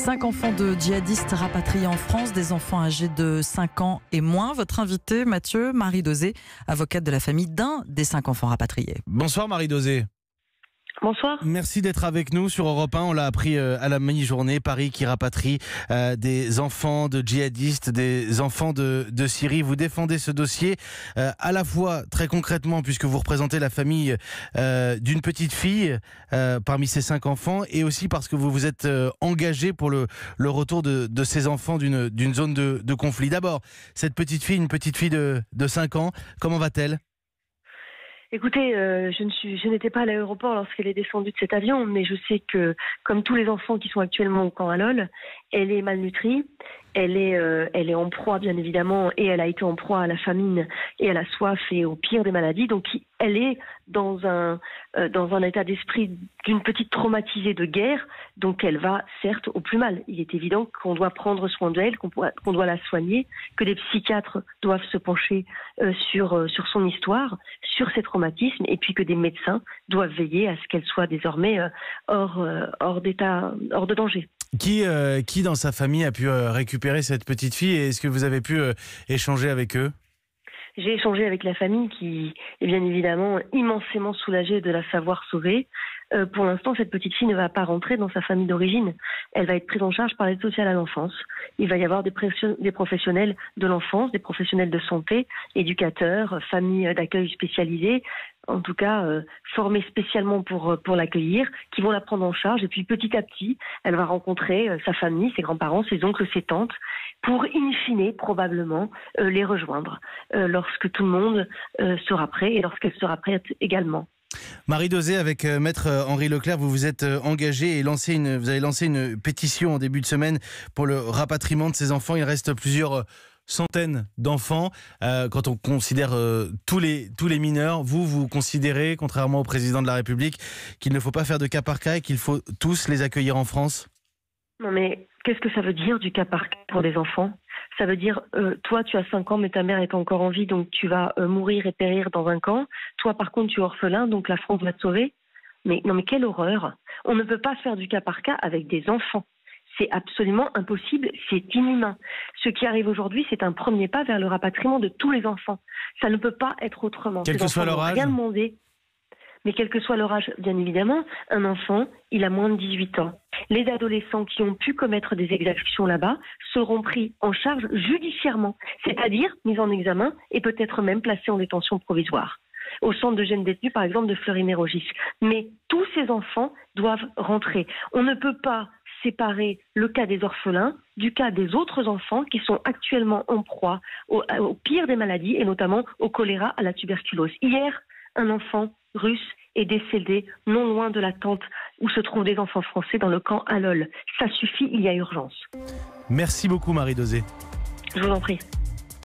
5 enfants de djihadistes rapatriés en France, des enfants âgés de 5 ans et moins. Votre invité, Mathieu, Marie Dosé, avocate de la famille d'un des 5 enfants rapatriés. Bonsoir Marie Dosé. Bonsoir. Merci d'être avec nous sur Europe 1. On l'a appris à la mi-journée. Paris qui rapatrie des enfants de djihadistes, des enfants de Syrie. Vous défendez ce dossier à la fois très concrètement puisque vous représentez la famille d'une petite fille parmi ces 5 enfants, et aussi parce que vous vous êtes engagé pour le retour de ces enfants d'une zone de conflit. D'abord, cette petite fille, une petite fille de 5 ans, comment va-t-elle ? Écoutez, je n'étais pas à l'aéroport lorsqu'elle est descendue de cet avion, mais je sais que, comme tous les enfants qui sont actuellement au camp Al-Hol, elle est malnutrie, elle est en proie bien évidemment, et elle a été en proie à la famine et à la soif et au pire des maladies. Donc elle est dans un état d'esprit d'une petite traumatisée de guerre, donc elle va certes au plus mal. Il est évident qu'on doit prendre soin d'elle, qu'on doit la soigner, que des psychiatres doivent se pencher sur son histoire, sur ses traumatismes, et puis que des médecins doivent veiller à ce qu'elle soit désormais hors d'état, hors de danger. Qui dans sa famille a pu récupérer cette petite fille, et est-ce que vous avez pu échanger avec eux ? J'ai échangé avec la famille qui est bien évidemment immensément soulagée de la savoir sauvée. Pour l'instant, cette petite fille ne va pas rentrer dans sa famille d'origine. Elle va être prise en charge par l'aide sociale à l'enfance. Il va y avoir des professionnels de l'enfance, des professionnels de santé, éducateurs, familles d'accueil spécialisées, en tout cas formés spécialement pour l'accueillir, qui vont la prendre en charge. Et puis petit à petit, elle va rencontrer sa famille, ses grands-parents, ses oncles, ses tantes, pour in fine probablement les rejoindre lorsque tout le monde sera prêt et lorsqu'elle sera prête également. Marie Dosé, avec Maître Henri Leclerc, vous vous êtes engagé et vous avez lancé une pétition en début de semaine pour le rapatriement de ces enfants. Il reste plusieurs centaines d'enfants. Quand on considère tous les mineurs, vous considérez, contrairement au président de la République, qu'il ne faut pas faire de cas par cas et qu'il faut tous les accueillir en France ? Non mais qu'est-ce que ça veut dire du cas par cas pour des enfants ? Ça veut dire, toi tu as 5 ans mais ta mère est encore en vie, donc tu vas mourir et périr dans un camp. Toi par contre tu es orphelin, donc la France va te sauver. Mais quelle horreur! On ne peut pas faire du cas par cas avec des enfants. C'est absolument impossible, c'est inhumain. Ce qui arrive aujourd'hui, c'est un premier pas vers le rapatriement de tous les enfants. Ça ne peut pas être autrement. Quel que soit leur âge. Rien demandé. Mais quel que soit leur âge, bien évidemment, un enfant, il a moins de 18 ans. Les adolescents qui ont pu commettre des exactions là-bas seront pris en charge judiciairement, c'est-à-dire mis en examen et peut-être même placés en détention provisoire, au centre de jeunes détenus, par exemple, de Fleury-Mérogis. Mais tous ces enfants doivent rentrer. On ne peut pas séparer le cas des orphelins du cas des autres enfants qui sont actuellement en proie au pire des maladies, et notamment au choléra, à la tuberculose. Hier, un enfant russe est décédé non loin de la tente où se trouvent des enfants français dans le camp Al-Hol. Ça suffit, il y a urgence. Merci beaucoup Marie Dosé. Je vous en prie.